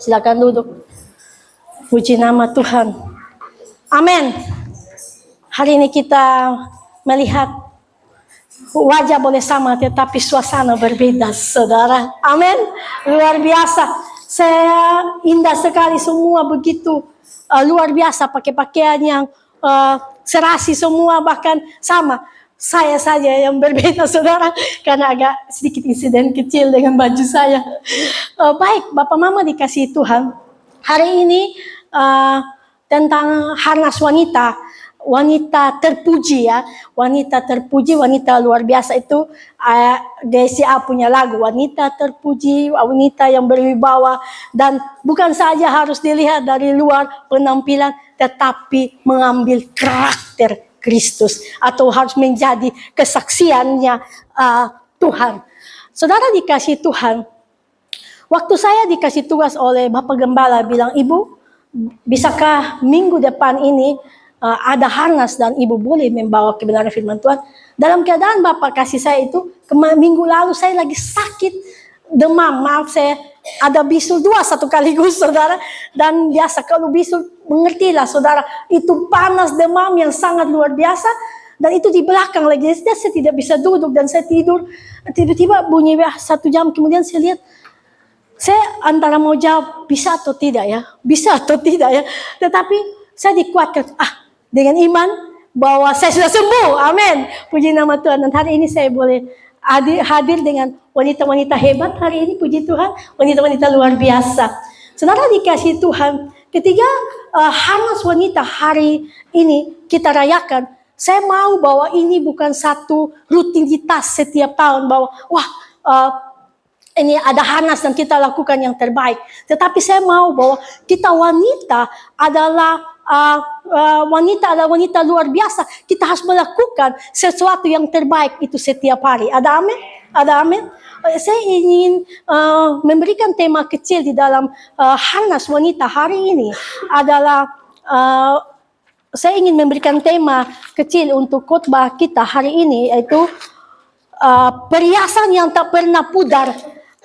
Silakan duduk. Puji nama Tuhan. Amin. Hari ini kita melihat wajah boleh sama tetapi suasana berbeda, saudara. Amin. Luar biasa. Saya indah sekali semua begitu luar biasa, pakai pakaian yang serasi semua, bahkan sama. Saya saja yang berbeda, saudara, karena agak sedikit insiden kecil dengan baju saya. Baik, Bapak Mama dikasihi Tuhan. Hari ini tentang harnas wanita, wanita terpuji ya, wanita terpuji, wanita luar biasa itu. DCA punya lagu, wanita terpuji, wanita yang berwibawa, dan bukan saja harus dilihat dari luar penampilan, tetapi mengambil karakter Kristus, atau harus menjadi kesaksiannya Tuhan. Saudara dikasih Tuhan, waktu saya dikasih tugas oleh Bapak Gembala bilang, Ibu, bisakah minggu depan ini ada harnas dan Ibu boleh membawa kebenaran firman Tuhan? Dalam keadaan Bapak kasih saya itu, minggu lalu saya lagi sakit, demam, maaf saya ada bisul 2 satu kaligus, saudara. Dan biasa kalau bisul, mengertilah saudara, itu panas, demam yang sangat luar biasa. Dan itu di belakang lagi, saya tidak bisa duduk dan saya tidur. Tiba-tiba bunyi 1 jam kemudian saya lihat, saya antara mau jawab bisa atau tidak ya, bisa atau tidak ya. Tetapi saya dikuatkan, dengan iman bahwa saya sudah sembuh, amin. Puji nama Tuhan. Dan hari ini saya boleh hadir dengan wanita-wanita hebat hari ini, puji Tuhan, wanita-wanita luar biasa. Saudara dikasih Tuhan, ketika harnas wanita hari ini kita rayakan, saya mau bahwa ini bukan satu rutinitas setiap tahun, bahwa ini ada harnas dan kita lakukan yang terbaik. Tetapi saya mau bahwa kita wanita adalah wanita luar biasa. Kita harus melakukan sesuatu yang terbaik itu setiap hari. Ada amin? Ada amin? Saya ingin memberikan tema kecil di dalam harnas wanita hari ini adalah saya ingin memberikan tema kecil untuk khotbah kita hari ini, yaitu perhiasan yang tak pernah pudar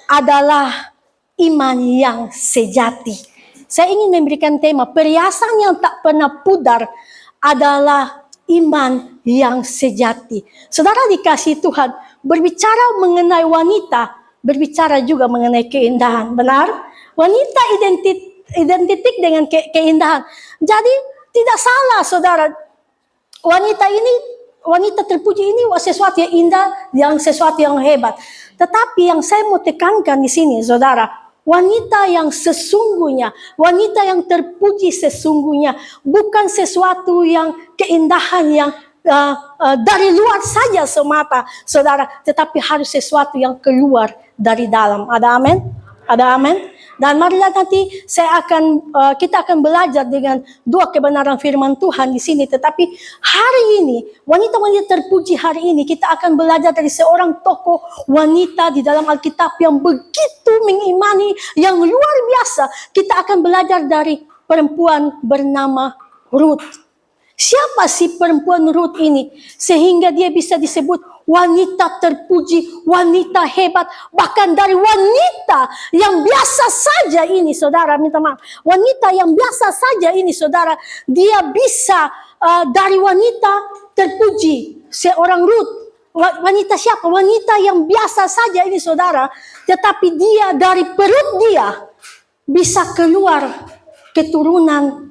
adalah iman yang sejati. Saya ingin memberikan tema perhiasan yang tak pernah pudar adalah iman yang sejati. Saudara dikasih Tuhan, berbicara mengenai wanita, berbicara juga mengenai keindahan. Benar? Wanita identik dengan keindahan. Jadi tidak salah saudara. Wanita terpuji ini sesuatu yang indah, yang sesuatu yang hebat. Tetapi yang saya mau tekankan di sini, saudara, wanita yang sesungguhnya, wanita yang terpuji sesungguhnya, bukan sesuatu yang keindahan yang dari luar saja semata, saudara, tetapi harus sesuatu yang keluar dari dalam. Ada amin? Ada amin? Dan marilah nanti kita akan belajar dengan 2 kebenaran firman Tuhan di sini. Tetapi hari ini, wanita-wanita terpuji hari ini, kita akan belajar dari seorang tokoh wanita di dalam Alkitab yang begitu mengimani, yang luar biasa. Kita akan belajar dari perempuan bernama Ruth. Siapa sih perempuan Ruth ini? Sehingga dia bisa disebut wanita terpuji, wanita hebat. Bahkan dari wanita yang biasa saja ini, saudara, minta maaf. Wanita yang biasa saja ini, saudara, dia bisa dari wanita terpuji. Seorang Ruth. Wanita siapa? Wanita yang biasa saja ini, saudara. Tetapi dia dari perut dia bisa keluar keturunan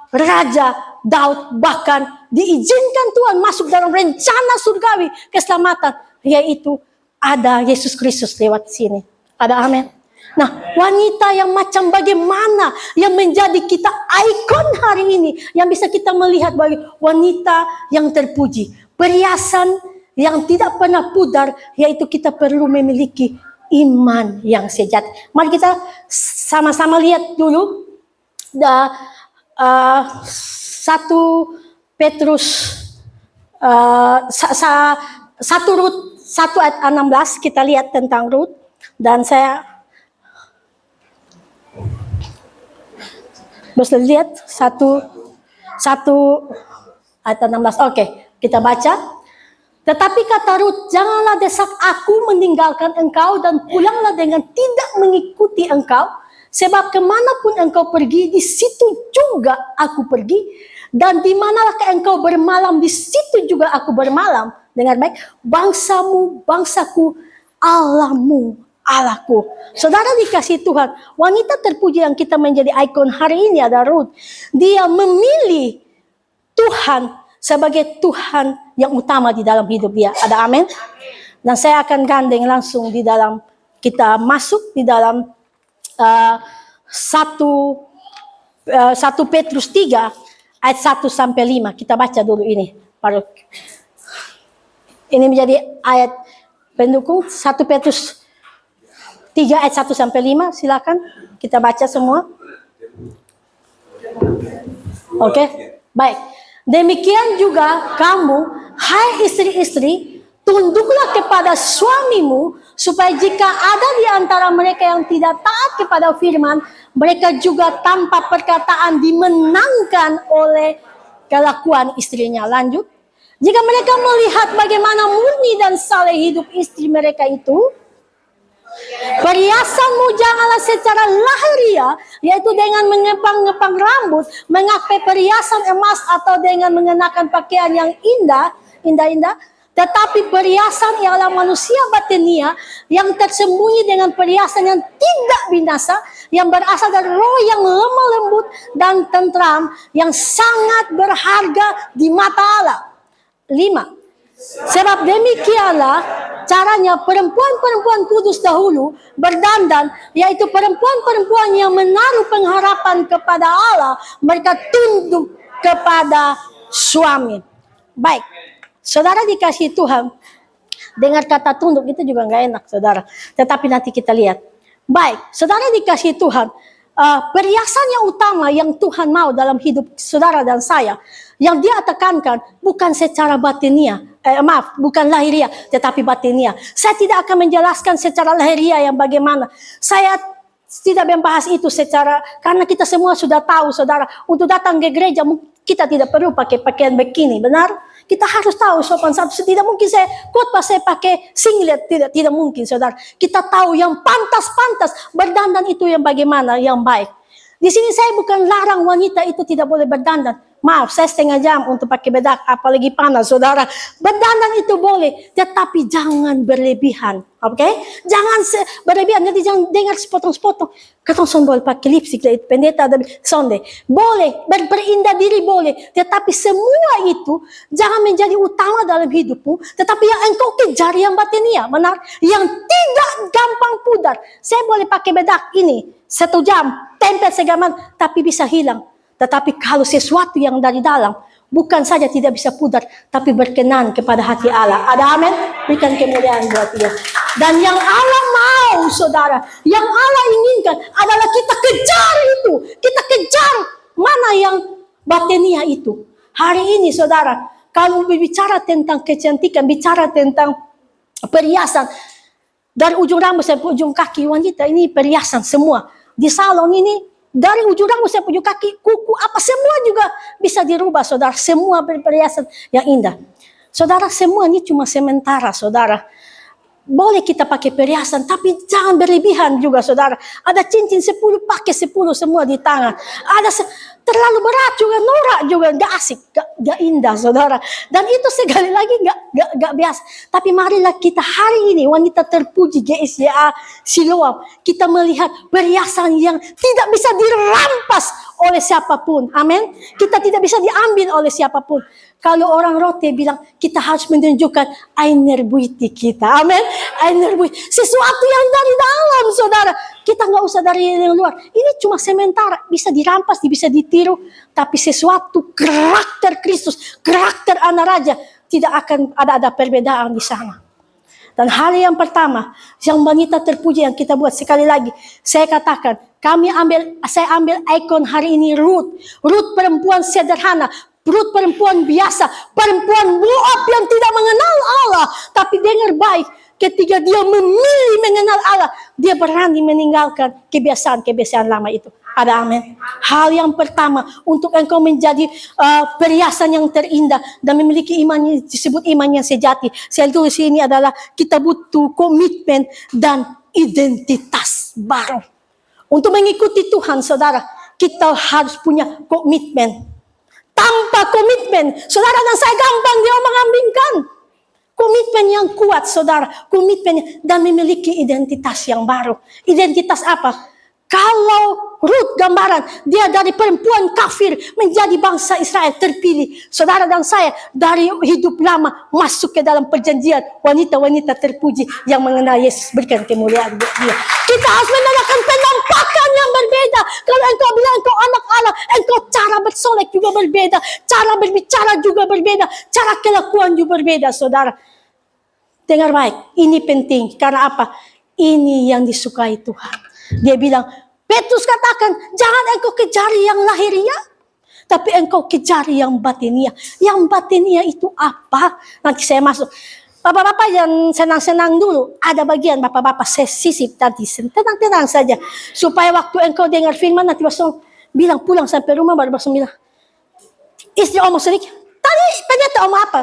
Raja Daud, bahkan diizinkan Tuhan masuk dalam rencana surgawi keselamatan, yaitu ada Yesus Kristus lewat sini. Ada amin? Nah, wanita yang macam bagaimana yang menjadi kita ikon hari ini, yang bisa kita melihat bagi wanita yang terpuji, perhiasan yang tidak pernah pudar, yaitu kita perlu memiliki iman yang sejati. Mari kita sama-sama lihat dulu 1 Petrus 1 Ruth 1 ayat 16, kita lihat tentang Ruth. Dan saya bisa lihat 1 ayat 16. Oke, kita baca. Tetapi kata Ruth, janganlah desak aku meninggalkan engkau dan pulanglah dengan tidak mengikuti engkau. Sebab kemanapun engkau pergi, di situ juga aku pergi. Dan di manakah engkau bermalam, di situ juga aku bermalam. Dengar baik, bangsamu, bangsaku, Allahmu, Allahku. Saudara dikasih Tuhan, wanita terpuji yang kita menjadi ikon hari ini ada Ruth. Dia memilih Tuhan sebagai Tuhan yang utama di dalam hidup dia. Ada amin? Dan saya akan gandeng langsung di dalam, kita masuk di dalam 1 Petrus 3 ayat 1 sampai 5. Kita baca dulu ini. Ini menjadi ayat pendukung 1 Petrus 3 ayat 1 sampai 5. Silakan kita baca semua. Oke, baik. Demikian juga kamu, hai istri-istri, tunduklah kepada suamimu, supaya jika ada di antara mereka yang tidak taat kepada firman, mereka juga tanpa perkataan dimenangkan oleh kelakuan istrinya. Lanjut. Jika mereka melihat bagaimana murni dan saleh hidup istri mereka itu, perhiasanmu janganlah secara lahiriah, yaitu dengan mengepang-ngepang rambut, mengakai perhiasan emas atau dengan mengenakan pakaian yang indah-indah, tetapi perhiasan ialah manusia batinia yang tersembunyi dengan perhiasan yang tidak binasa, yang berasal dari roh yang lemah lembut dan tentram, yang sangat berharga di mata Allah. 5. Sebab demikianlah caranya perempuan-perempuan kudus dahulu berdandan, yaitu perempuan-perempuan yang menaruh pengharapan kepada Allah, mereka tunduk kepada suami. Baik, saudara dikasih Tuhan, dengar kata tunduk itu juga nggak enak saudara, tetapi nanti kita lihat. Baik, saudara dikasih Tuhan, perhiasan yang utama yang Tuhan mau dalam hidup saudara dan saya, yang dia tekankan bukan secara batinia, bukan lahiriah, tetapi batinia. Saya tidak akan menjelaskan secara lahiriah yang bagaimana. Saya tidak membahas itu secara, karena kita semua sudah tahu saudara, untuk datang ke gereja kita tidak perlu pakai pakaian bikini, benar? Kita harus tahu sopan santun. Tidak mungkin saya khotbah saya pakai singlet, tidak mungkin saudara. Kita tahu yang pantas-pantas berdandan itu yang bagaimana, yang baik. Di sini saya bukan larang wanita itu tidak boleh berdandan. Maaf, saya setengah jam untuk pakai bedak, apalagi panas, saudara. Berdandan itu boleh, tetapi jangan berlebihan, oke? Jangan berlebihan, nanti jangan dengar sepotong-sepotong. Katong son boleh pakai lipstick, pendeta, sonde. Boleh, berindah diri boleh, tetapi semua itu jangan menjadi utama dalam hidupmu, tetapi yang engkau kejar yang batinia, benar? Yang tidak gampang pudar. Saya boleh pakai bedak ini, 1 jam, tempel segaman, tapi bisa hilang. Tetapi kalau sesuatu yang dari dalam, bukan saja tidak bisa pudar, tapi berkenan kepada hati Allah. Ada amin? Berikan kemuliaan buat dia. Dan yang Allah mau, saudara, yang Allah inginkan adalah kita kejar itu. Kita kejar mana yang batinia itu. Hari ini, saudara, kalau bicara tentang kecantikan, bicara tentang perhiasan, dari ujung rambut sampai ujung kaki wanita, ini perhiasan semua. Di salon ini, dari ujung rambut sampai ujung kaki, kuku, apa semua juga bisa dirubah, saudara. Semua perhiasan yang indah. Saudara, semua ini cuma sementara, saudara. Boleh kita pakai perhiasan, tapi jangan berlebihan juga, saudara. Ada cincin 10, pakai 10 semua di tangan. Ada terlalu berat juga, norak juga, gak asik, gak indah, saudara. Dan itu sekali lagi gak biasa. Tapi marilah kita hari ini, wanita terpuji GSYA Siloam, kita melihat perhiasan yang tidak bisa dirampas oleh siapapun. Amin. Kita tidak bisa diambil oleh siapapun. Kalau orang Rote bilang, kita harus menunjukkan Einerbuiti kita. Amin. Einerbuiti. Sesuatu yang dari dalam, saudara. Kita nggak usah dari yang luar. Ini cuma sementara. Bisa dirampas, bisa ditiru. Tapi sesuatu karakter Kristus, karakter anak raja, tidak akan ada perbedaan di sana. Dan hal yang pertama, yang wanita terpuji yang kita buat, sekali lagi, saya katakan, saya ambil ikon hari ini Ruth. Ruth perempuan sederhana, Ruth perempuan biasa, perempuan Moab yang tidak mengenal Allah. Tapi dengar baik, ketika dia memilih mengenal Allah, dia berani meninggalkan kebiasaan-kebiasaan lama itu. Ada amin. Hal yang pertama, untuk engkau menjadi perhiasan yang terindah dan memiliki iman, disebut iman yang sejati. Saya tulis ini adalah kita butuh komitmen dan identitas baru. Untuk mengikuti Tuhan, saudara, kita harus punya komitmen. Tanpa komitmen, saudara dan saya gampang diomong-ambingkan. Komitmen yang kuat, saudara. Komitmen dan memiliki identitas yang baru. Identitas apa? Kalau Rut gambaran, dia dari perempuan kafir menjadi bangsa Israel terpilih. Saudara dan saya dari hidup lama masuk ke dalam perjanjian. Wanita-wanita terpuji yang mengenal Yesus, berikan kemuliaan buat dia. Kita harus menandakan penampakan yang berbeda. Kalau engkau bilang engkau anak Allah, engkau cara bersolek juga berbeda. Cara berbicara juga berbeda. Cara kelakuan juga berbeda, saudara. Dengar baik, ini penting. Karena apa? Ini yang disukai Tuhan. Dia bilang, Petrus katakan, jangan engkau kejar yang lahiriah, tapi engkau kejar yang batinia. Yang batinia itu apa? Nanti saya masuk. Bapak-bapak yang senang-senang dulu. Ada bagian bapak-bapak saya sisip tadi. Tenang-tenang saja. Supaya waktu engkau dengar firman, nanti langsung bilang pulang sampai rumah, baru langsung bilang, istri omong sedikit. Tadi pendeta omong apa?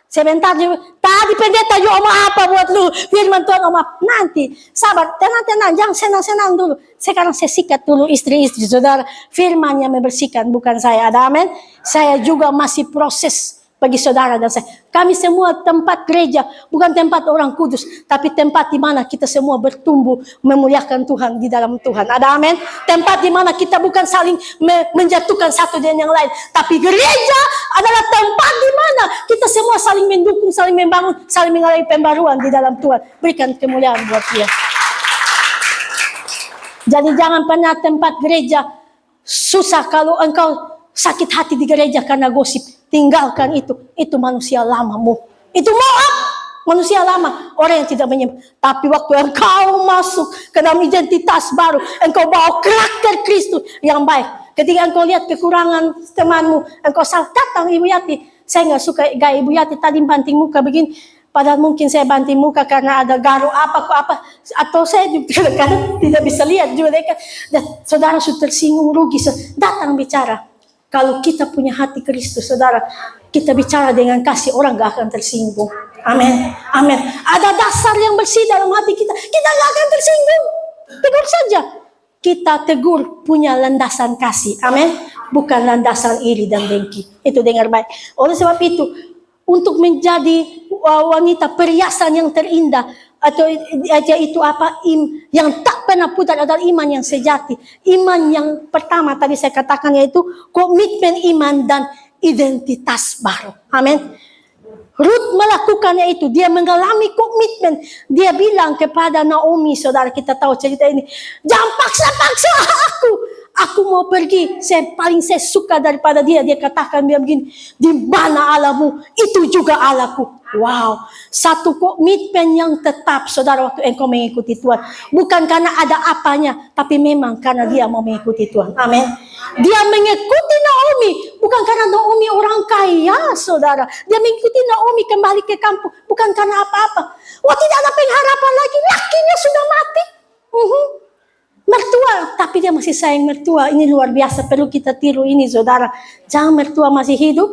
Sebentar juga. Tadi pendeta juga omong apa buat lu? Firman Tuhan omong apa? Nanti. Sabar. Tenang-tenang. Jangan senang-senang dulu. Sekarang saya sikat dulu istri-istri. Saudara. Firman yang membersihkan. Bukan saya. Ada amin. Saya juga masih proses. Bagi saudara dan saya. Kami semua tempat gereja. Bukan tempat orang kudus. Tapi tempat di mana kita semua bertumbuh. Memuliakan Tuhan di dalam Tuhan. Ada amin. Tempat di mana kita bukan saling menjatuhkan satu dengan yang lain. Tapi gereja adalah tempat di mana kita semua saling mendukung, saling membangun, saling mengalami pembaruan di dalam Tuhan. Berikan kemuliaan buat dia. Jadi jangan pernah tempat gereja susah kalau engkau sakit hati di gereja karena gosip. Tinggalkan itu. Itu manusia lamamu. Itu maaf. Manusia lama. Orang yang tidak menyembah. Tapi waktu engkau masuk ke dalam identitas baru. Engkau bawa karakter Kristus yang baik. Ketika engkau lihat kekurangan temanmu. Engkau salah. Datang Ibu Yati. Saya nggak suka gaya Ibu Yati tadi banting muka begini. Padahal mungkin saya banting muka karena ada garu apa. Atau saya juga kadang tidak bisa lihat juga. Dan saudara sudah tersinggung rugi. Datang bicara. Kalau kita punya hati Kristus, saudara, kita bicara dengan kasih, orang gak akan tersinggung. Amin. Amin. Ada dasar yang bersih dalam hati kita. Kita gak akan tersinggung. Tegur saja. Kita tegur punya landasan kasih. Amin. Bukan landasan iri dan dengki. Itu dengar baik. Oleh sebab itu, untuk menjadi wanita perhiasan yang terindah, atau itu apa, yang tak pernah pudar adalah iman yang sejati. Iman yang pertama tadi saya katakan yaitu komitmen iman dan identitas baru. Amin. Ruth melakukannya itu. Dia mengalami komitmen. Dia bilang kepada Naomi, saudara, kita tahu cerita ini, jangan paksa-paksa aku. Aku mau pergi. Saya suka daripada dia. Dia katakan dia begini, di mana Allahmu, itu juga Allahku. Wow, satu komitmen yang tetap, saudara, waktu engkau mengikuti Tuhan. Bukan karena ada apanya, tapi memang karena dia mau mengikuti Tuhan. Amin. Dia mengikuti Naomi, bukan karena Naomi orang kaya, saudara. Dia mengikuti Naomi kembali ke kampung, bukan karena apa-apa. Wah, tidak ada pengharapan lagi, lakinya sudah mati. Mertua, tapi dia masih sayang mertua. Ini luar biasa, perlu kita tiru ini, saudara. Jangan mertua masih hidup,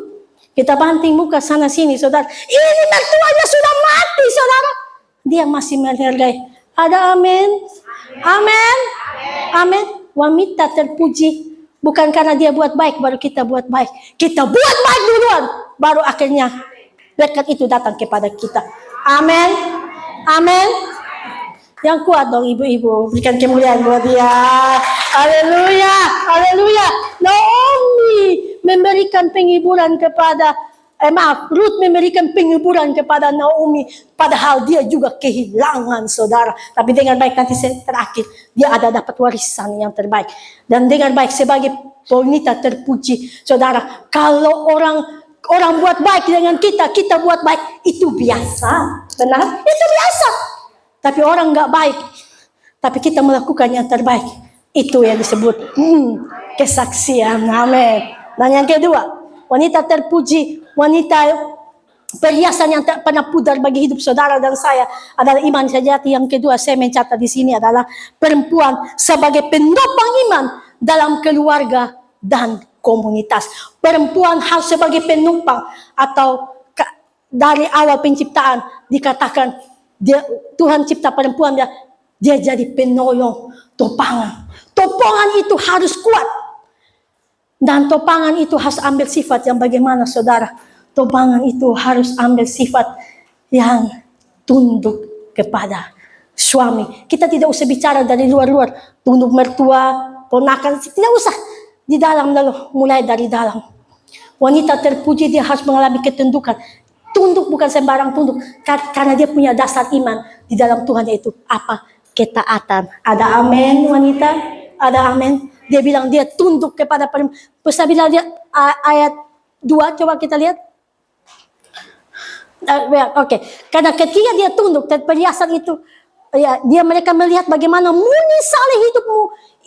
kita banting muka sana sini, saudara. Ini mertuanya sudah mati, saudara. Dia masih menghargai. Ada amin? Amin? Amin. Wanita terpuji. Bukan karena dia buat baik, baru kita buat baik. Kita buat baik duluan, baru akhirnya berkat itu datang kepada kita. Amin? Amin? Yang kuat dong ibu-ibu. Berikan kemuliaan buat dia. Haleluya. Haleluya. Naomi memberikan penghiburan kepada Ruth memberikan penghiburan kepada Naomi, padahal dia juga kehilangan, saudara. Tapi dengan baik, nanti terakhir dia ada dapat warisan yang terbaik. Dan dengan baik sebagai wanita terpuji, saudara, kalau orang buat baik dengan kita buat baik, itu biasa. Benar? Itu biasa. Tapi orang nggak baik, tapi kita melakukan yang terbaik, itu yang disebut kesaksian. Amin. Dan yang kedua, wanita terpuji, wanita perhiasan yang tak pernah pudar bagi hidup saudara dan saya adalah iman sejati. Yang kedua, saya mencatat di sini adalah perempuan sebagai penopang iman dalam keluarga dan komunitas. Perempuan harus sebagai penopang, atau dari awal penciptaan dikatakan Tuhan cipta perempuan, dia jadi penolong, topangan. tokongan itu harus kuat. Dan topangan itu harus ambil sifat yang bagaimana, saudara? Topangan itu harus ambil sifat yang tunduk kepada suami. Kita tidak usah bicara dari luar-luar. Tunduk mertua, ponakan, tidak usah. Di dalam lalu, mulai dari dalam. Wanita terpuji dia harus mengalami ketundukan. Tunduk bukan sembarang tunduk. Karena dia punya dasar iman. Di dalam Tuhan yaitu apa? Ketaatan. Ada amin wanita? Ada amin? Dia bilang dia tunduk kepada perempuan. Bisa bilang dia ayat 2, coba kita lihat. Oke. Karena ketika dia tunduk dan perhiasan itu, ya, mereka melihat bagaimana murni saleh hidupmu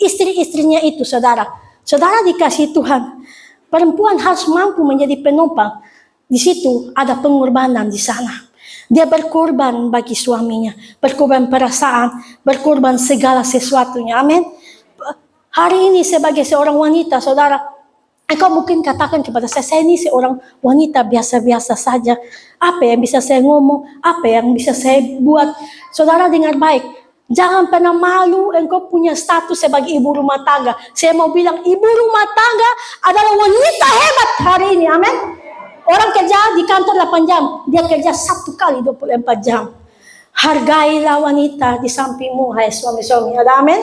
istri-istrinya itu, saudara. Saudara dikasih Tuhan. Perempuan harus mampu menjadi penopang. Di situ ada pengorbanan di sana. Dia berkorban bagi suaminya, berkorban perasaan, berkorban segala sesuatunya. Amin. Hari ini sebagai seorang wanita, saudara, engkau mungkin katakan kepada saya ini seorang wanita biasa-biasa saja. Apa yang bisa saya ngomong? Apa yang bisa saya buat? Saudara dengar baik. Jangan pernah malu engkau punya status sebagai ibu rumah tangga. Saya mau bilang ibu rumah tangga adalah wanita hebat hari ini. Amin. Orang kerja di kantor 8 jam. Dia kerja 1 kali 24 jam. Hargailah wanita di sampingmu, hai suami-suami. Ada amin?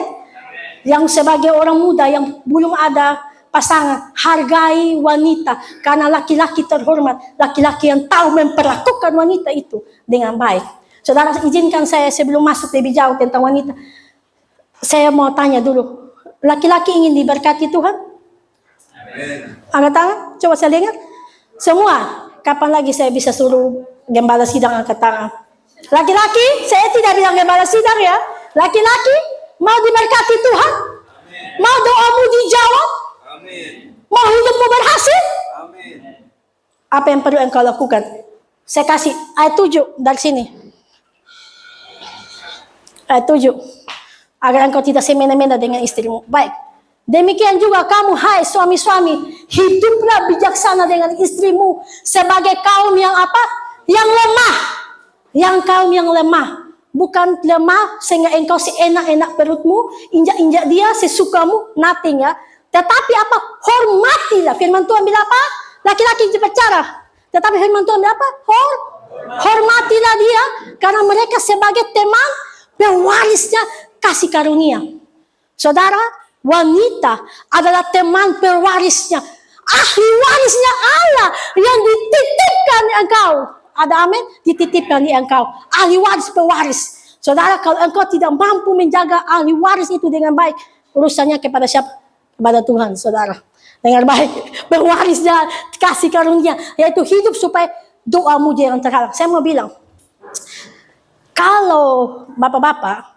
Yang sebagai orang muda yang belum ada pasangan, hargai wanita. Karena laki-laki terhormat, laki-laki yang tahu memperlakukan wanita itu dengan baik. Saudara, izinkan saya sebelum masuk lebih jauh tentang wanita. Saya mau tanya dulu, laki-laki ingin diberkati Tuhan? Angkat tangan, coba saya dengar. Semua, kapan lagi saya bisa suruh gembala sidang angkat tangan? Laki-laki, saya tidak bilang gembala sidang ya. Laki-laki, mau diberkati Tuhan? Amin. Mau doamu dijawab? Amin. Mau hidupmu berhasil? Amin. Apa yang perlu engkau lakukan? Saya kasih ayat 7 dari sini. Ayat 7. Agar engkau tidak semena-mena dengan istrimu. Baik. Demikian juga kamu, hai suami-suami, hiduplah bijaksana dengan istrimu sebagai kaum yang apa? Yang lemah. Yang kaum yang lemah. Bukan lemah sehingga engkau seenak-enak perutmu, injak-injak dia sesukamu, nothing ya. Tetapi apa? Hormatilah. Firman Tuhan bilang apa? Laki-laki berbicara. Tetapi firman Tuhan bilang apa? Hormatilah dia. Karena mereka sebagai teman pewarisnya kasih karunia. Saudara, wanita adalah teman pewarisnya. Ahli warisnya Allah yang dititipkan engkau. Ada amin? Dititipkan di engkau. Ahli waris pewaris. Saudara, kalau engkau tidak mampu menjaga ahli waris itu dengan baik, urusannya kepada siapa? Kepada Tuhan, saudara. Dengar baik. Pewarisnya kasih karunia. Yaitu hidup supaya doamu jangan terhalang. Saya mau bilang, kalau bapak-bapak,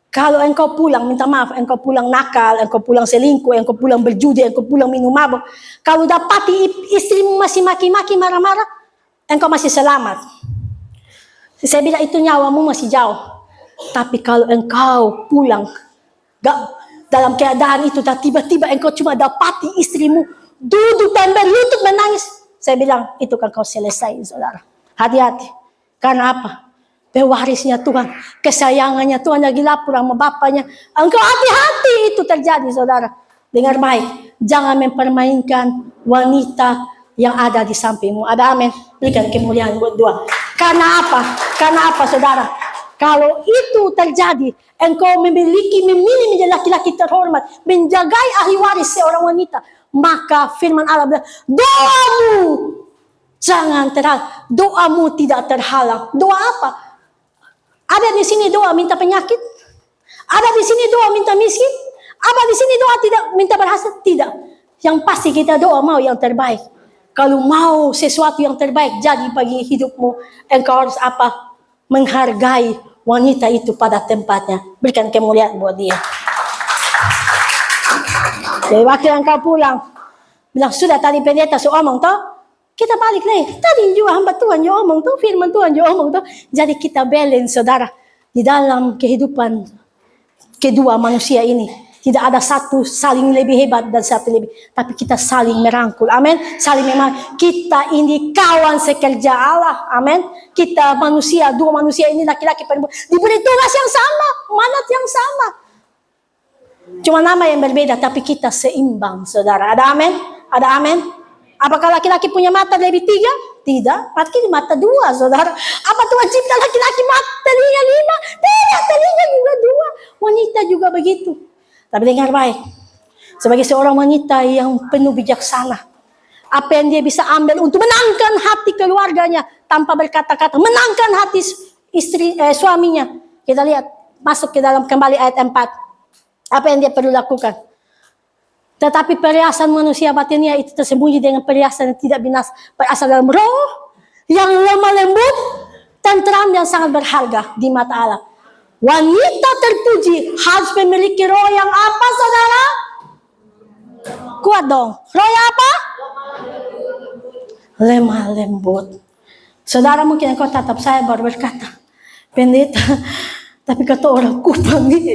kalau engkau pulang, minta maaf, engkau pulang nakal, engkau pulang selingkuh, engkau pulang berjudi, engkau pulang minum mabuk. Kalau dapati istrimu masih maki-maki, marah-marah, engkau masih selamat. Saya bilang itu nyawamu masih jauh. Tapi kalau engkau pulang, dalam keadaan itu, dan tiba-tiba engkau cuma dapati istrimu duduk dan berlutut menangis. Saya bilang, itu kan kau selesai, saudara. Hati-hati. Karena apa? Pewarisnya Tuhan, kesayangannya Tuhan lagi lapor sama bapaknya. Engkau hati-hati itu terjadi, saudara. Dengar baik, jangan mempermainkan wanita yang ada di sampingmu. Ada amin. Berikan kemuliaan buat doa. Karena apa? Karena apa, saudara? Kalau itu terjadi, engkau memilih menjadi laki-laki terhormat, menjagai ahli waris seorang wanita, maka firman Allah bilang, doamu jangan terhalang. Doamu tidak terhalang. Doa apa? Ada di sini doa minta penyakit? Ada di sini doa minta miskin? Ada di sini doa tidak minta berhasil? Tidak. Yang pasti kita doa mau yang terbaik. Kalau mau sesuatu yang terbaik jadi bagi hidupmu, engkau harus apa? Menghargai wanita itu pada tempatnya. Berikan kemuliaan buat dia. Jadi waktu engkau pulang, bilang sudah tadi pendeta omong toh? Kita balik lagi. Tadi juga hamba Tuhan yang omong tuh, firman Tuhan yang omong tuh. Jadi kita balance, saudara. Di dalam kehidupan kedua manusia ini. Tidak ada satu saling lebih hebat dan satu lebih. Tapi kita saling merangkul. Amin. Saling memang. Kita ini kawan sekerja Allah. Amin. Kita manusia, dua manusia ini laki-laki perempuan. Diberi tugas yang sama. Manat yang sama. Cuma nama yang berbeda, tapi kita seimbang, saudara. Ada amin? Ada amin? Apakah laki-laki punya mata lebih 3? Tidak. Laki mata 2, saudara. Apa Tuhan cipta laki-laki mata telinga 5? Tidak, telinga juga 2. Wanita juga begitu. Tapi dengar baik. Sebagai seorang wanita yang penuh bijaksana, apa yang dia bisa ambil untuk menangkan hati keluarganya tanpa berkata-kata, menangkan hati suaminya. Kita lihat, masuk ke dalam kembali ayat 4. Apa yang dia perlu lakukan? Tetapi perhiasan manusia batinnya itu tersembunyi dengan perhiasan yang tidak binasa, berasal dalam roh yang lemah lembut, tentram dan sangat berharga di mata Allah. Wanita terpuji harus memiliki roh yang apa, saudara? Kuat dong. Roh yang apa? Lemah lembut. Saudara, mungkin engkau tatap saya baru berkata, pendeta, tapi kata orang Kupang nih,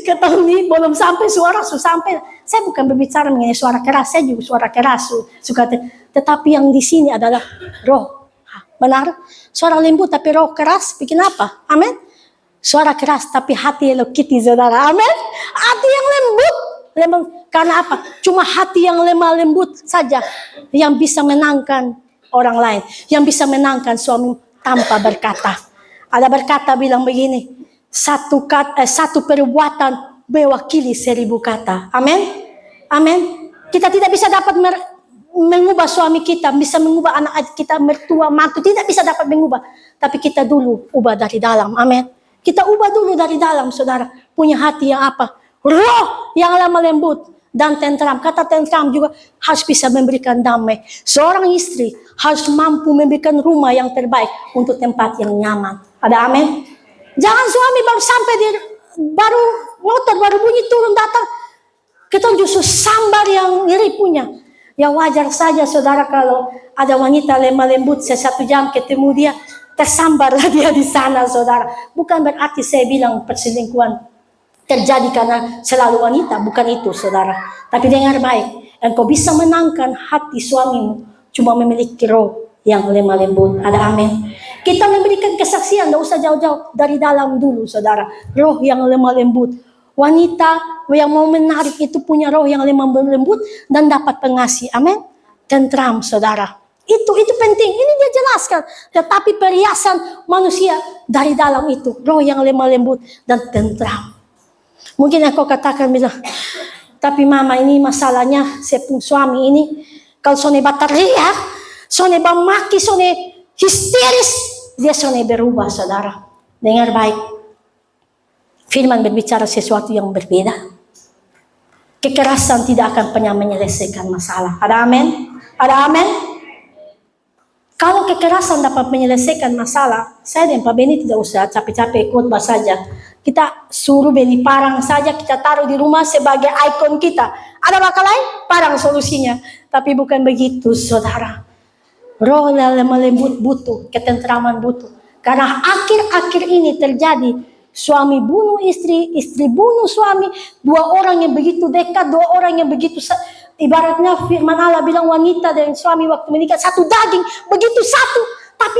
kata nih belum sampai suara sampai. Saya bukan berbicara mengenai suara keras, saya juga suara keras suka. Tetapi yang di sini adalah roh. Benar? Suara lembut tapi roh keras, bikin apa? Amin. Suara keras tapi hati yang lekiti, saudara. Amin. Hati yang lembut. Karena apa? Cuma hati yang lemah lembut saja yang bisa menangkan orang lain, yang bisa menangkan suami tanpa berkata. Ada berkata bilang begini, satu perbuatan mewakili 1000 kata. Amin. Amin. Kita tidak bisa dapat mengubah suami kita, bisa mengubah anak kita, mertua, mantu, tidak bisa dapat mengubah. Tapi kita dulu ubah dari dalam. Amin. Kita ubah dulu dari dalam, saudara. Punya hati yang apa? Roh yang lemah lembut dan tentram. Kata tentram juga harus bisa memberikan damai. Seorang istri harus mampu memberikan rumah yang terbaik untuk tempat yang nyaman. Ada amin? Jangan suami baru sampai baru motor baru bunyi turun datang, kita justru sambar yang ngeri punya. Ya wajar saja, saudara, kalau ada wanita lemah lembut 1 jam ketemu dia, tersambarlah dia di sana, saudara. Bukan berarti saya bilang perselingkuhan terjadi karena selalu wanita, bukan itu, saudara. Tapi dengar baik, engkau bisa menangkan hati suamimu cuma memiliki roh yang lemah lembut. Ada amin? Kita memberikan kesaksian, tidak usah jauh-jauh, dari dalam dulu, saudara. Roh yang lemah lembut. Wanita yang mau menarik itu punya roh yang lemah lembut dan dapat pengasih. Amin? Tentram, saudara. Itu penting. Ini dia jelaskan. Tetapi perhiasan manusia dari dalam itu, roh yang lemah lembut dan tentram. Mungkin aku katakan bilang, tapi mama, ini masalahnya sepung suami ini, kalau sone teriak, sone maki, sone histeris, dia sone berubah, saudara. Dengar baik. Firman berbicara sesuatu yang berbeda. Kekerasan tidak akan pernah menyelesaikan masalah. Ada amin? Ada amin? Kalau kekerasan dapat menyelesaikan masalah, saya dan Pak Beni tidak usah capek-capek khotbah saja. Kita suruh Beni parang saja, kita taruh di rumah sebagai ikon kita. Ada bakal lain? Parang solusinya. Tapi bukan begitu, saudara. Roh lemah lembut butuh, ketentraman butuh. Karena akhir-akhir ini terjadi, suami bunuh istri, istri bunuh suami, 2 orang yang begitu dekat, 2 orang yang begitu, ibaratnya firman Allah bilang wanita dan suami waktu menikah 1 daging, begitu satu, tapi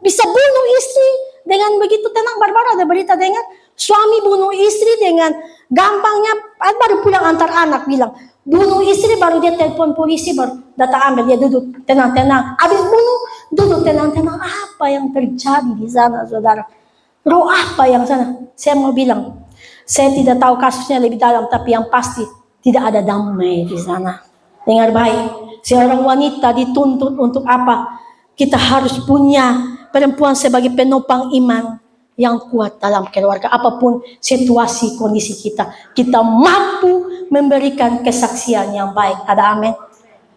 bisa bunuh istri dengan begitu tenang. Baru ada berita dengar, suami bunuh istri dengan gampangnya, baru pulang antar anak bilang, bunuh istri, baru dia telepon polisi, baru datang ambil, dia duduk tenang-tenang, habis bunuh, duduk tenang-tenang. Apa yang terjadi di sana, saudara? Roh apa yang sana? Saya mau bilang, saya tidak tahu kasusnya lebih dalam, tapi yang pasti tidak ada damai di sana. Dengar baik, seorang wanita dituntut untuk apa? Kita harus punya perempuan sebagai penopang iman yang kuat dalam keluarga. Apapun situasi, kondisi kita, kita mampu memberikan kesaksian yang baik. Ada amin?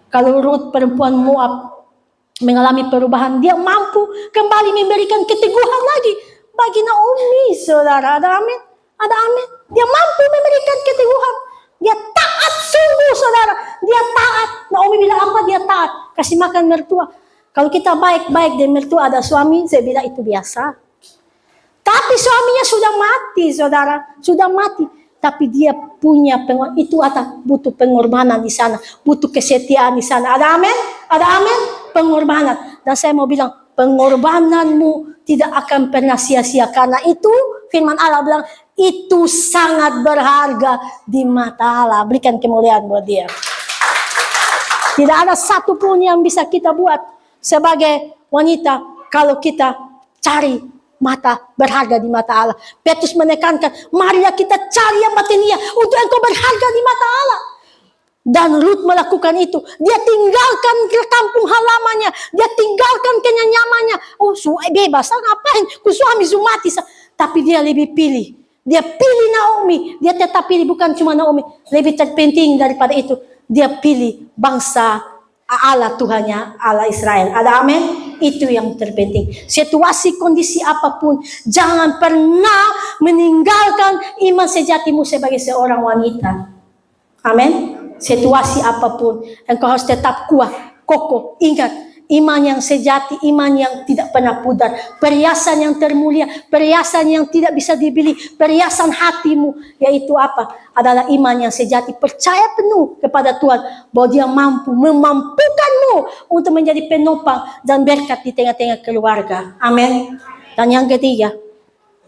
Kalau Ruth, perempuan Moab, mengalami perubahan, dia mampu kembali memberikan keteguhan lagi bagi Naomi, saudara. Ada amin? Ada amin? Dia mampu memberikan keteguhan. Dia taat sungguh, saudara. Dia taat. Naomi bilang apa? Dia taat. Kasih makan mertua. Kalau kita baik-baik dan mertua ada suami, saya bilang itu biasa. Tapi suaminya sudah mati, saudara. Sudah mati. Tapi dia punya itu butuh pengorbanan di sana. Butuh kesetiaan di sana. Ada amin? Ada amin? Pengorbanan. Dan saya mau bilang, pengorbananmu tidak akan pernah sia-sia. Karena itu firman Allah bilang, itu sangat berharga di mata Allah. Berikan kemuliaan buat dia. Tidak ada satupun yang bisa kita buat sebagai wanita kalau kita cari mata berharga di mata Allah. Petrus menekankan, marilah kita cari yang batinia untuk engkau berharga di mata Allah. Dan Ruth melakukan itu. Dia tinggalkan ke kampung halamannya. Dia tinggalkan kenyamanannya. Oh, bebas. Ngapain? Ku suami mati. Tapi dia lebih pilih. Dia pilih Naomi. Dia tetap pilih bukan cuma Naomi. Lebih terpenting daripada itu. Dia pilih bangsa Allah Tuhannya, Allah Israel. Ada amin? Itu yang terpenting. Situasi kondisi apapun, jangan pernah meninggalkan iman sejatimu sebagai seorang wanita. Amin? Situasi apapun, engkau harus tetap kuat, kokoh. Ingat, iman yang sejati, iman yang tidak pernah pudar, perhiasan yang termulia, perhiasan yang tidak bisa dibeli, perhiasan hatimu, yaitu apa? Adalah iman yang sejati, percaya penuh kepada Tuhan bahwa Dia mampu memampukanmu untuk menjadi penopang dan berkat di tengah-tengah keluarga. Amin. Dan yang ketiga,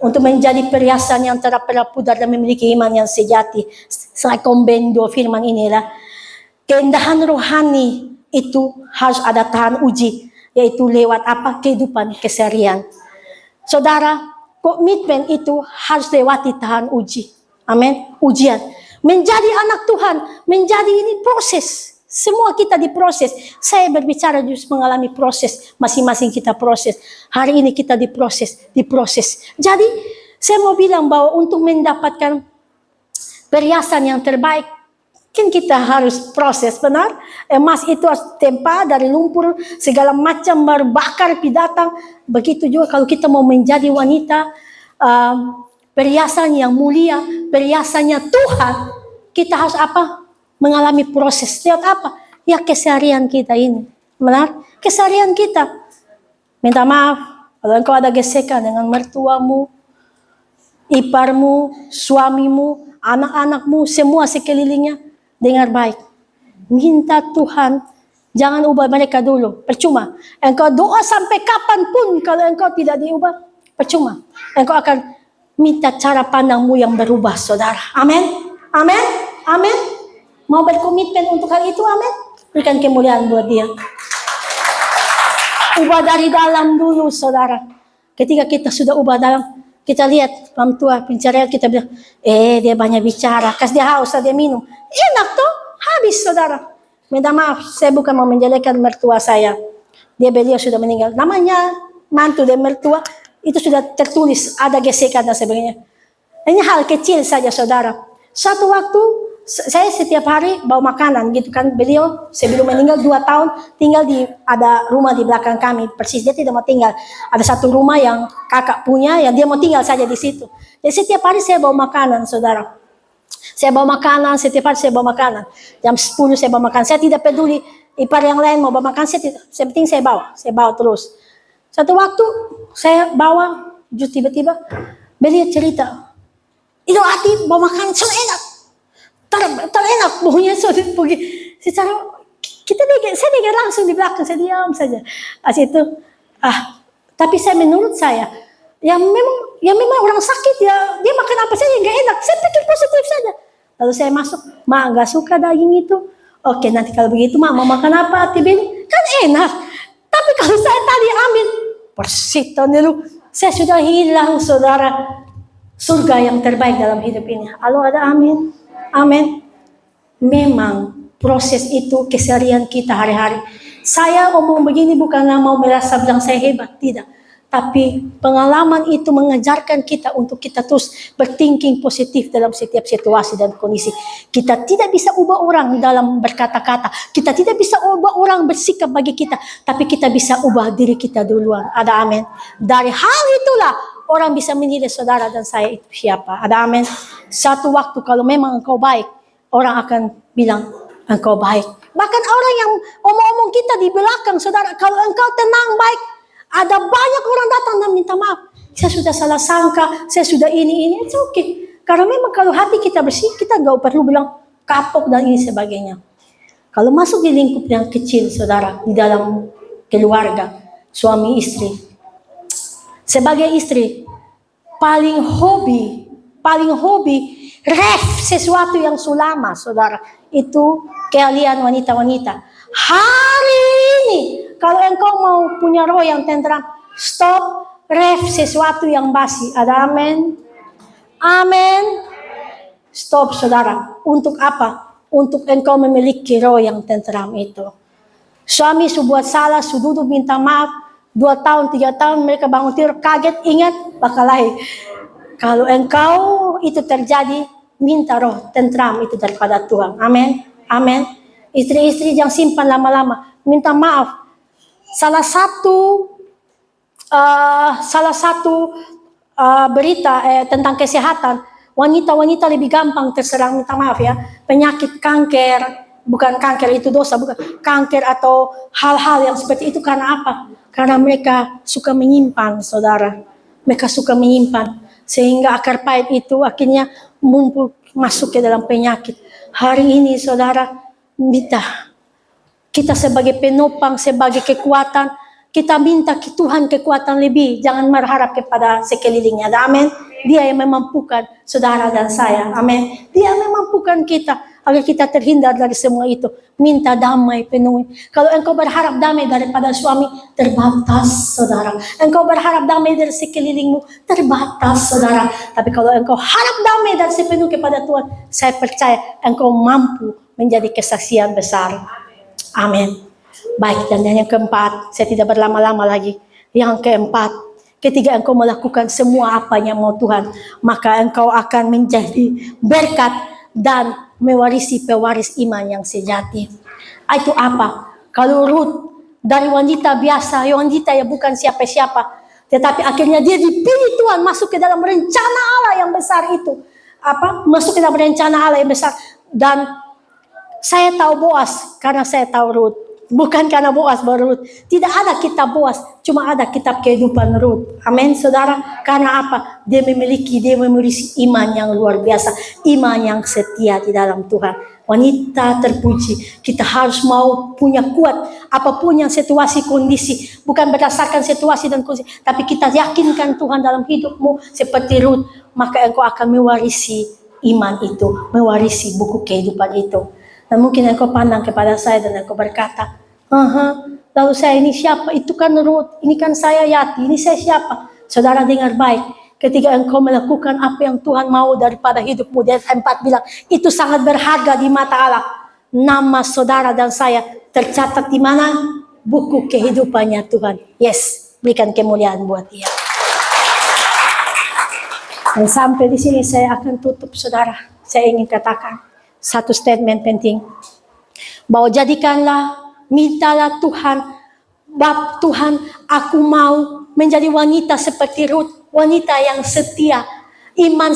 untuk menjadi perhiasan yang tidak pernah pudar dan memiliki iman yang sejati, saya kombendo firman inilah, keindahan rohani itu harus ada tahan uji, yaitu lewat apa? Kehidupan keseharian. Saudara, komitmen itu harus lewati tahan uji. Amin. Ujian. Menjadi anak Tuhan, menjadi ini proses. Semua kita diproses. Saya berbicara justru mengalami proses. Masing-masing kita proses. Hari ini kita diproses. Jadi, saya mau bilang bahwa untuk mendapatkan perhiasan yang terbaik, kan kita harus proses, benar? Emas itu harus tempa dari lumpur, segala macam berbakar, pidatang. Begitu juga kalau kita mau menjadi wanita, perhiasan yang mulia, perhiasannya Tuhan, kita harus apa? Mengalami proses. Lihat apa? Ya keseharian kita ini. Benar? Keseharian kita. Minta maaf kalau engkau ada gesekan dengan mertuamu, iparmu, suamimu, anak-anakmu, semua sekelilingnya. Dengar baik. Minta Tuhan, jangan ubah mereka dulu. Percuma. Engkau doa sampai kapanpun kalau engkau tidak diubah, percuma. Engkau akan minta cara pandangmu yang berubah, saudara. Amin. Amin. Amin. Mau berkomitmen untuk hal itu, amin. Berikan kemuliaan buat dia. Ubah dari dalam dulu, saudara. Ketika kita sudah ubah dalam, kita lihat orang tua pencarian, kita bilang, dia banyak bicara, kasih dia haus, dia minum. Enak tuh, habis, saudara. Minta maaf, saya bukan mau menjelekkan mertua saya. Beliau sudah meninggal. Namanya mantu dan mertua, itu sudah tertulis, ada gesekan dan sebagainya. Ini hal kecil saja, saudara. Satu waktu, saya setiap hari bawa makanan gitu kan. Beliau sebelum meninggal 2 tahun tinggal ada rumah di belakang kami. Persis dia tidak mau tinggal. Ada satu rumah yang kakak punya yang dia mau tinggal saja di situ. Jadi setiap hari saya bawa makanan, saudara. Saya bawa makanan, setiap hari saya bawa makanan. Jam 10 saya bawa makanan. Saya tidak peduli ipar yang lain mau bawa makan, saya penting saya bawa terus. Satu waktu saya bawa, just tiba-tiba beliau cerita, itu hati bawa makanan so enak. Terenak baunya sudah pergi. Secara saya dengar langsung di belakang, saya diam saja. Tapi menurut saya, yang memang orang sakit ya, dia makan apa saja nggak enak. Saya pikir positif saja. Lalu saya masuk, Ma nggak suka daging itu. Oke, nanti kalau begitu Ma mau makan apa? Tibin kan enak. Tapi kalau saya tadi ambil persitan dulu, saya sudah hilang, saudara. Surga yang terbaik dalam hidup ini. Halo, ada amin. Amin. Memang proses itu keseharian kita hari-hari. Saya ngomong begini bukanlah mau merasa bilang saya hebat, tidak. Tapi pengalaman itu mengajarkan kita untuk kita terus berthinking positif dalam setiap situasi dan kondisi. Kita tidak bisa ubah orang dalam berkata-kata. Kita tidak bisa ubah orang bersikap bagi kita. Tapi kita bisa ubah diri kita duluan. Ada amin. Dari hal itulah orang bisa menilai saudara dan saya itu siapa. Ada amin. Satu waktu kalau memang engkau baik, orang akan bilang engkau baik. Bahkan orang yang omong-omong kita di belakang, saudara, kalau engkau tenang baik, ada banyak orang datang dan minta maaf. Saya sudah salah sangka, saya sudah ini, it's okay. Karena memang kalau hati kita bersih, kita nggak perlu bilang kapok dan ini sebagainya. Kalau masuk di lingkup yang kecil, saudara, di dalam keluarga, suami istri. Sebagai istri, paling hobi paling hobi sesuatu yang sulama, saudara. Itu kalian wanita-wanita. Hari ini, kalau engkau mau punya roh yang tenteram, stop sesuatu yang basi. Ada amin? Amin. Stop, saudara. Untuk apa? Untuk engkau memiliki roh yang tenteram itu. Suami buat salah, duduk minta maaf, 2 tahun, 3 tahun mereka bangun tidur, kaget, ingat, bakal lahir. Kalau engkau itu terjadi, minta roh tenteram itu daripada Tuhan. Amin. Amin. Istri-istri jangan simpan lama-lama. Minta maaf. Salah satu berita tentang kesehatan, wanita-wanita lebih gampang terserang, minta maaf ya, penyakit kanker, bukan kanker itu dosa, bukan kanker atau hal-hal yang seperti itu. Karena apa? Karena mereka suka menyimpan, saudara. Mereka suka menyimpan, sehingga akar pahit itu akhirnya masuk ke dalam penyakit. Hari ini, saudara, minta kita sebagai penopang, sebagai kekuatan, kita minta ke Tuhan kekuatan lebih. Jangan berharap kepada sekelilingnya. Amin. Dia yang memampukan saudara dan saya. Amin. Dia yang memampukan kita agar kita terhindar dari semua itu. Minta damai penuhi. Kalau engkau berharap damai daripada suami, terbatas, saudara. Engkau berharap damai dari sekelilingmu, terbatas, saudara. Tapi kalau engkau harap damai dan sepenuh kepada Tuhan, saya percaya engkau mampu menjadi kesaksian besar. Amin. Baik, dan yang keempat, saya tidak berlama-lama lagi. Yang keempat, ketika engkau melakukan semua apa yang mau Tuhan, maka engkau akan menjadi berkat dan mewarisi pewaris iman yang sejati. Itu apa? Kalau Ruth dari wanita biasa, wanita yang bukan siapa-siapa, tetapi akhirnya dia dipilih Tuhan masuk ke dalam rencana Allah yang besar itu. Masuk ke dalam rencana Allah yang besar. Dan saya tahu Boas karena saya tahu Ruth. Bukan karena Boas baru Ruth. Tidak ada kitab Boas, cuma ada kitab kehidupan Ruth. Amin, saudara. Karena apa? Dia memiliki iman yang luar biasa, iman yang setia di dalam Tuhan. Wanita terpuji, kita harus mau punya kuat apapun yang situasi kondisi, bukan berdasarkan situasi dan kondisi, tapi kita yakinkan Tuhan dalam hidupmu seperti Ruth, maka engkau akan mewarisi iman itu, mewarisi buku kehidupan itu. Dan mungkin engkau pandang kepada saya dan engkau berkata, lalu saya ini siapa? Itu kan Ruth, ini kan saya Yati, ini saya siapa? Saudara dengar baik, ketika engkau melakukan apa yang Tuhan mau daripada hidupmu, dia 4 bilang, itu sangat berharga di mata Allah. Nama saudara dan saya tercatat di mana? Buku kehidupannya Tuhan. Yes, berikan kemuliaan buat dia. Dan sampai di sini saya akan tutup, saudara. Saya ingin katakan satu statement penting, bahwa jadikanlah, mintalah Tuhan, Tuhan, aku mau menjadi wanita seperti Ruth, wanita yang setia, iman